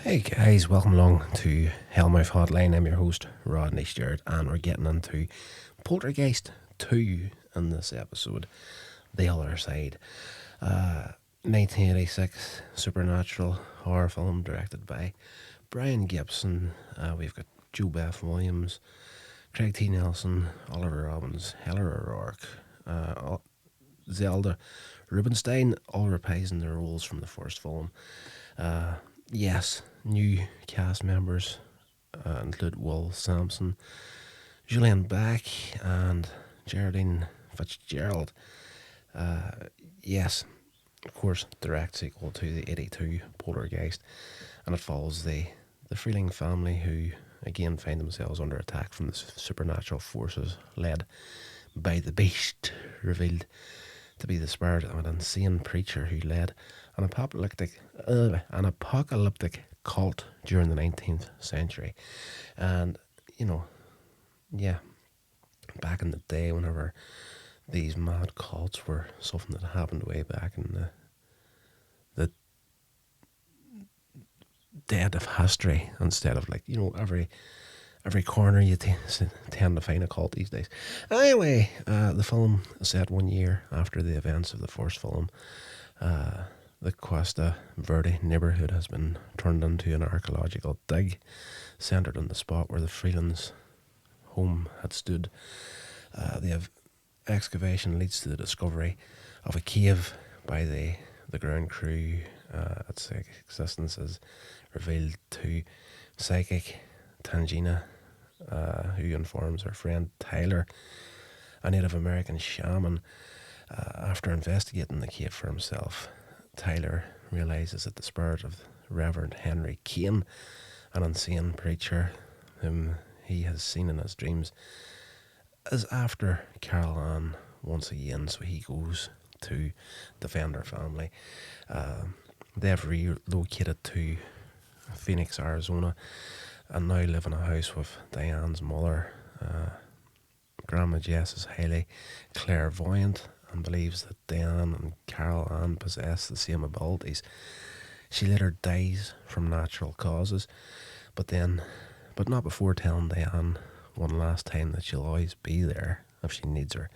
Hey guys, welcome along to Hellmouth Hotline. I'm your host, Rodney Stewart, and we're getting into Poltergeist 2 in this episode, The Other Side. 1986 supernatural horror film directed by Brian Gibson. We've got Joe Beth Williams, Craig T. Nelson, Oliver Robbins, Heller O'Rourke, Zelda Rubinstein, all reprising their roles from the first film. Yes, new cast members include Will Sampson, Julian Beck, and Geraldine Fitzgerald. Yes, of course, direct sequel to the 82 Poltergeist, and it follows the Freeling family who again find themselves under attack from the supernatural forces led by the beast, revealed to be the spirit of an insane preacher who led an apocalyptic cult during the 19th century. And, yeah, back in the day, whenever these mad cults were something that happened way back in the dead of history, instead of every corner you tend to find a cult these days. Anyway, the film is set 1 year after the events of the first film. The Cuesta Verde neighbourhood has been turned into an archaeological dig, centred on the spot where the Freelands' home had stood. The excavation leads to the discovery of a cave by the ground crew. Its existence is revealed to psychic Tangina, who informs her friend Tyler, a Native American shaman. After investigating the cave for himself, Tyler realises that the spirit of Reverend Henry Kane, an insane preacher whom he has seen in his dreams, is after Carol Ann once again, so he goes to defend her family. They've relocated to Phoenix, Arizona, and now live in a house with Diane's mother. Grandma Jess is highly clairvoyant and believes that Diane and Carol Ann possess the same abilities. She later dies from natural causes, but not before telling Diane one last time that she'll always be there if she needs her.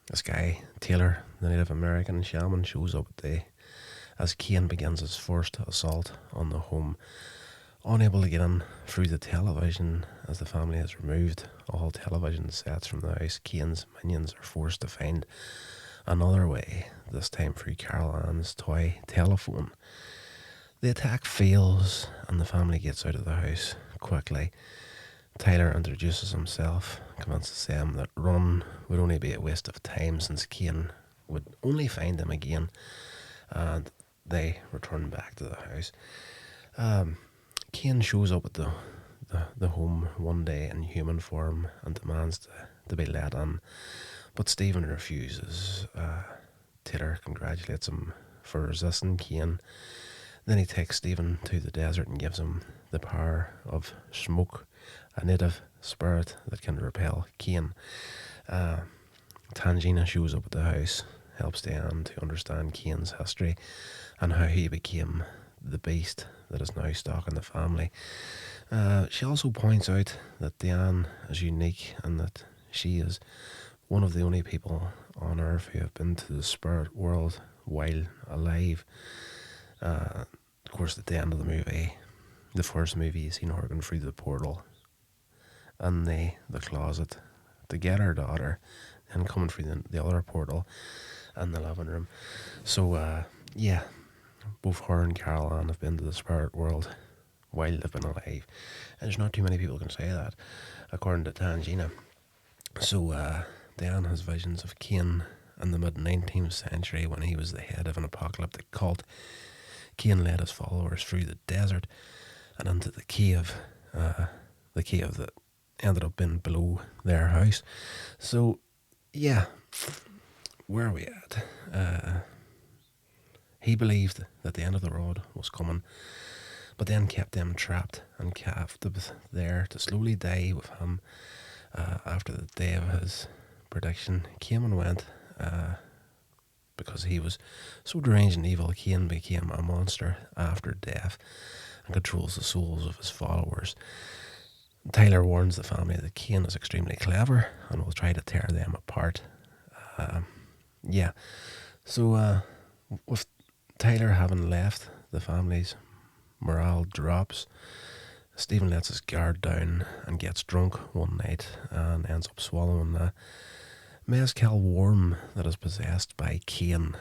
This guy, Taylor, the Native American shaman, shows up as Kane begins his first assault on the home. Unable to get in through the television, as the family has removed all television sets from the house, Kane's minions are forced to find another way, this time through Carol Ann's toy telephone. The attack fails and the family gets out of the house quickly. Tyler introduces himself, convinces them that run would only be a waste of time since Kane would only find them again, and they return back to the house. Kane shows up at the home one day in human form and demands to be let in, but Stephen refuses. Taylor congratulates him for resisting Kane. Then he takes Stephen to the desert and gives him the power of smoke, a native spirit that can repel Kane. Tangina shows up at the house, helps Diane to understand Kane's history and how he became the beast that is now stalking the family. She also points out that Diane is unique and that she is one of the only people on Earth who have been to the spirit world while alive. Of course, at the end of the movie, the first movie, you seen her going through the portal in the closet to get her daughter, and coming through the other portal in the living room. So, yeah, both her and Carol Ann have been to the spirit world while they've been alive. And there's not too many people can say that, according to Tangina. So, Diane has visions of Kane in the mid-19th century when he was the head of an apocalyptic cult. Kane led his followers through the desert and into the cave that ended up being below their house. So, yeah, where are we at? He believed that the end of the road was coming, but then kept them trapped and captive there to slowly die with him. After the day of his prediction came and went, because he was so deranged and evil, Cain became a monster after death and controls the souls of his followers. Tyler warns the family that Cain is extremely clever and will try to tear them apart. Yeah, so with Tyler having left, the family's morale drops. Stephen lets his guard down and gets drunk one night and ends up swallowing a mezcal worm that is possessed by Cain,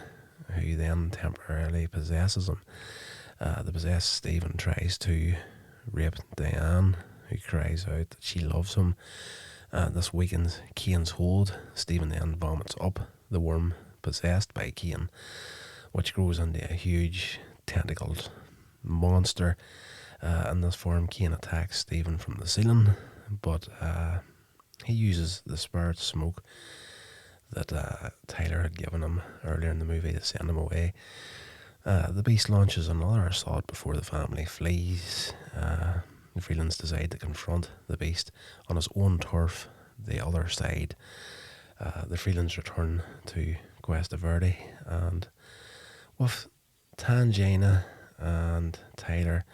who then temporarily possesses him. The possessed Stephen tries to rape Diane, who cries out that she loves him. This weakens Cain's hold. Stephen then vomits up the worm possessed by Cain, which grows into a huge tentacled monster. In this form, Cain attacks Stephen from the ceiling, but he uses the spirit smoke that Tyler had given him earlier in the movie to send him away. The beast launches another assault before the family flees. The Freelands decide to confront the beast on his own turf, the other side. The Freelands return to Cuesta Verde, and with Tangina and Tyler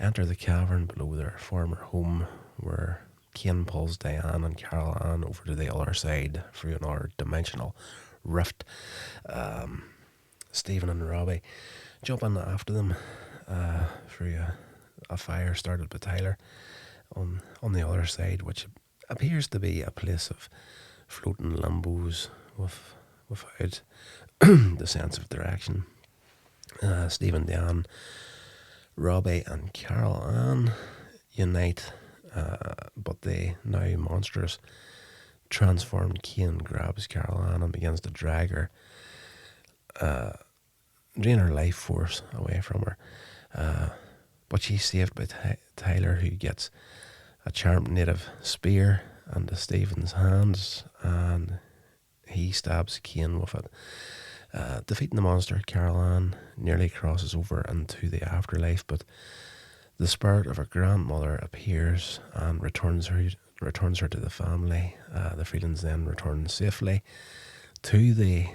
enter the cavern below their former home, where Cain pulls Diane and Carol Ann over to the other side through another dimensional rift. Stephen and Robbie jump in after them through a fire started by Tyler on the other side, which appears to be a place of floating limbos without the sense of direction. Stephen, Diane, Robbie and Carol Ann unite, but the now monstrous transformed Cain grabs Carol Ann and begins to drag her, drain her life force away from her. But she's saved by Tyler, who gets a charmed native spear into Stephen's hands, and he stabs Cain with it. Defeating the monster, Carol Ann nearly crosses over into the afterlife, but the spirit of her grandmother appears and returns her to the family. The Freelands then return safely to the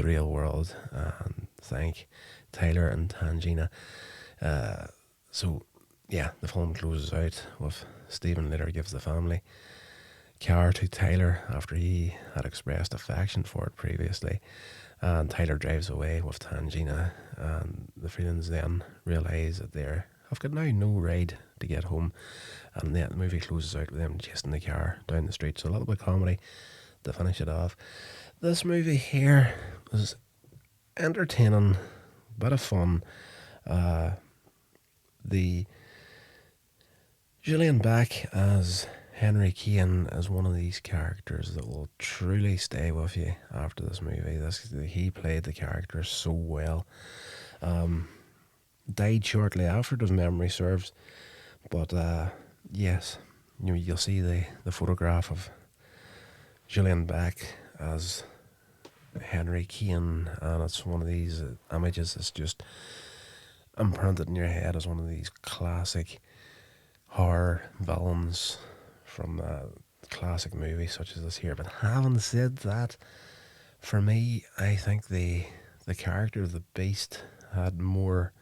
real world and thank Tyler and Tangina. So yeah, the film closes out with Stephen later gives the family car to Tyler after he had expressed affection for it previously, and Tyler drives away with Tangina, and the Freelands then realise that I've got now no ride to get home, and the movie closes out with them chasing the car down the street. So a little bit of comedy to finish it off. This movie here was entertaining, bit of fun. The Julian Beck as Henry Cain is one of these characters that will truly stay with you after this movie. He played the character so well. Died shortly after, if memory serves. But yes, you'll see the photograph of Julian Beck as Henry Cain, and it's one of these images that's just imprinted in your head as one of these classic horror villains from classic movies such as this here. But having said that, for me, I think the character of the Beast had more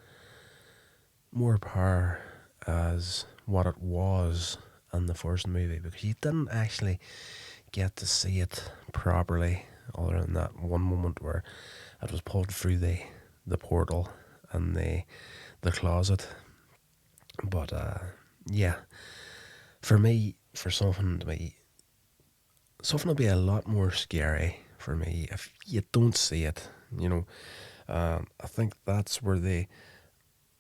power as what it was in the first movie, because you didn't actually get to see it properly other than that one moment where it was pulled through the portal and the closet. But yeah, for me, for something to be a lot more scary for me if you don't see it, I think that's where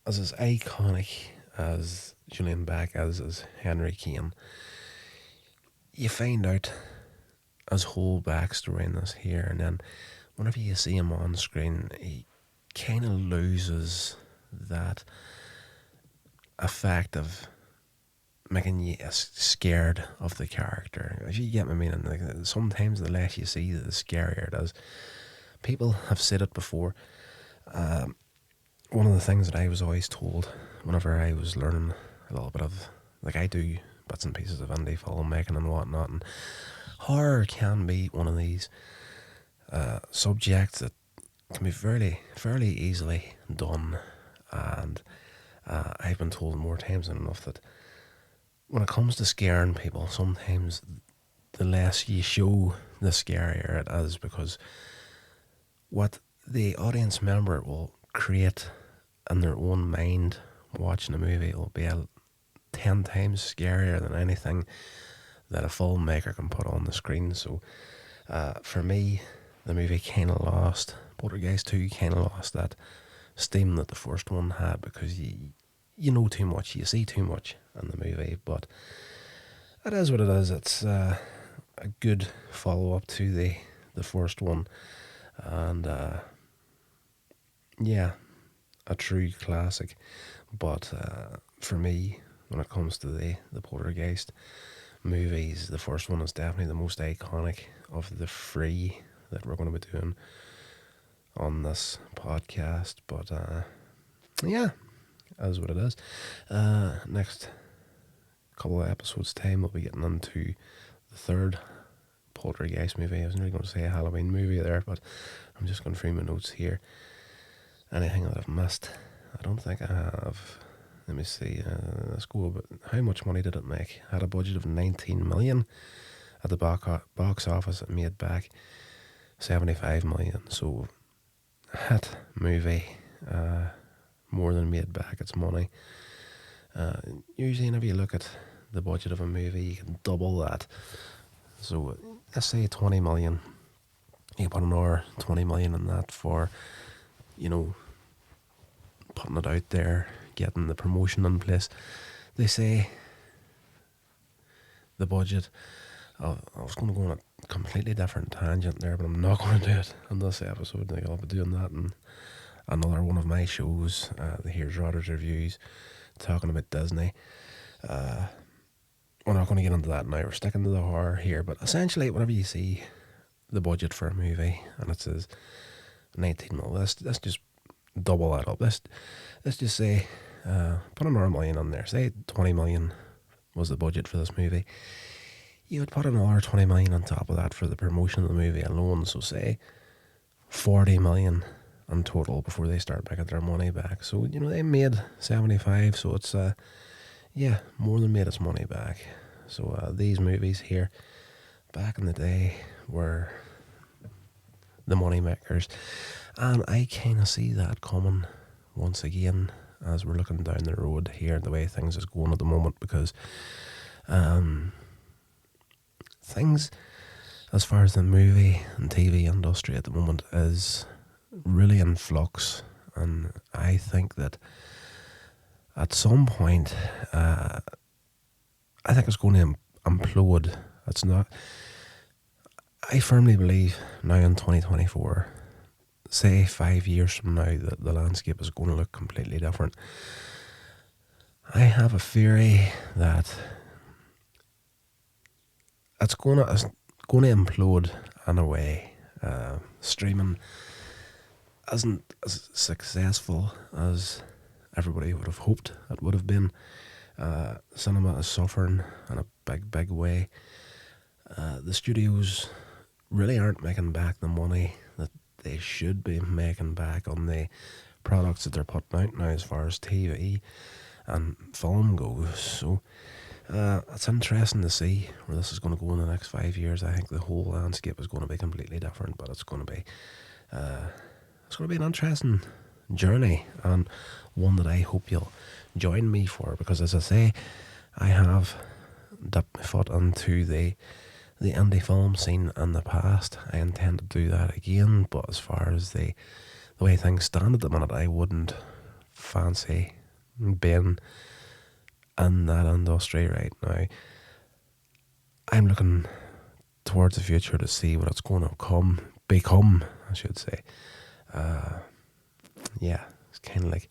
as iconic as Julian Beck as Henry Cain, you find out his whole backstory in this here, and then whenever you see him on screen, he kind of loses that effect of making you scared of the character. If you get my meaning, like, sometimes the less you see, the scarier it is. People have said it before. One of the things that I was always told whenever I was learning a little bit of, like, I do bits and pieces of indie filmmaking and whatnot, and horror can be one of these subjects that can be fairly easily done, and I've been told more times than enough that when it comes to scaring people, sometimes the less you show, the scarier it is, because what the audience member will create in their own mind watching a movie will be 10 times scarier than anything that a filmmaker can put on the screen. So for me, the movie kind of lost, Poltergeist 2 kind of lost that steam that the first one had, because you know too much, you see too much in the movie. But it is what it is. It's a good follow-up to the first one, and yeah, a true classic. But for me, when it comes to the Poltergeist movies, the first one is definitely the most iconic of the three that we're going to be doing on this podcast. But yeah, that's what it is. Next couple of episodes time, we'll be getting into the third Poltergeist movie. I was nearly going to say a Halloween movie there, but I'm just going through my notes here. Anything that I've missed? I don't think I have. Let me see. Let's go. But how much money did it make? Had a budget of 19 million. At the box office, it made back 75 million. So, hit movie. More than made back its money. Usually, whenever you look at the budget of a movie, you can double that. So, let's say 20 million. You put another 20 million in that for, putting it out there, getting the promotion in place. They say the budget. I was going to go on a completely different tangent there, but I'm not going to do it in this episode. I'll be doing that in another one of my shows, the Here's Rotters Reviews, talking about Disney. We're not going to get into that now. We're sticking to the horror here, but essentially, whenever you see the budget for a movie and it says 19 mil, let's just double that up. Let's just say, put another million on there. Say 20 million was the budget for this movie. You would put another 20 million on top of that for the promotion of the movie alone. So say 40 million in total before they start making their money back. So, they made 75. So it's, more than made its money back. So these movies here, back in the day, were the money makers. And I kind of see that coming once again as we're looking down the road here, the way things is going at the moment, because things, as far as the movie and TV industry at the moment, is really in flux. And I think that at some point, I think it's going to implode. It's not. I firmly believe now in 2024, say 5 years from now, that the landscape is going to look completely different. I have a theory that it's going to implode in a way. Streaming isn't as successful as everybody would have hoped it would have been. Cinema is suffering in a big way. The studios really aren't making back the money that they should be making back on the products that they're putting out now as far as TV and film goes. So it's interesting to see where this is going to go in the next 5 years. I think the whole landscape is going to be completely different, but it's going to be an interesting journey, and one that I hope you'll join me for, because as I say, I have dipped my foot into the indie film scene in the past. I intend to do that again, but as far as the way things stand at the minute, I wouldn't fancy being in that industry right now. I'm looking towards the future to see what it's going to become, I should say. It's kind of like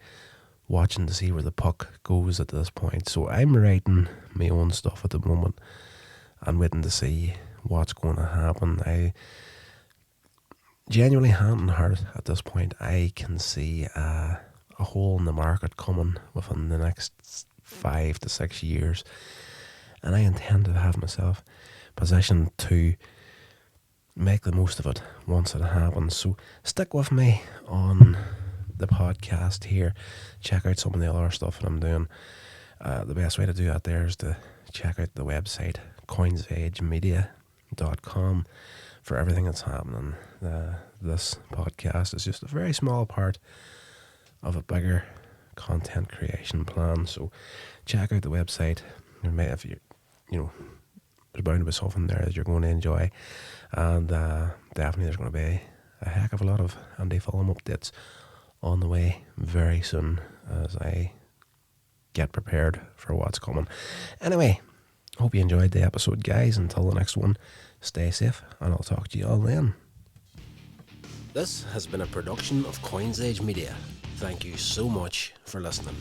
watching to see where the puck goes at this point. So I'm writing my own stuff at the moment and waiting to see what's going to happen. I genuinely, hand on heart, at this point, I can see a hole in the market coming within the next 5 to 6 years, and I intend to have myself positioned to make the most of it once it happens. So stick with me on the podcast here. Check out some of the other stuff that I'm doing. The best way to do that there is to check out the website coinsagemedia.com for everything that's happening. This podcast is just a very small part of a bigger content creation plan. So check out the website. If there's bound to be something there that you're going to enjoy, and definitely there's going to be a heck of a lot of indie film updates on the way very soon as I get prepared for what's coming. Anyway, hope you enjoyed the episode, guys. Until the next one, stay safe, and I'll talk to you all then. This has been a production of Coins Age Media. Thank you so much for listening.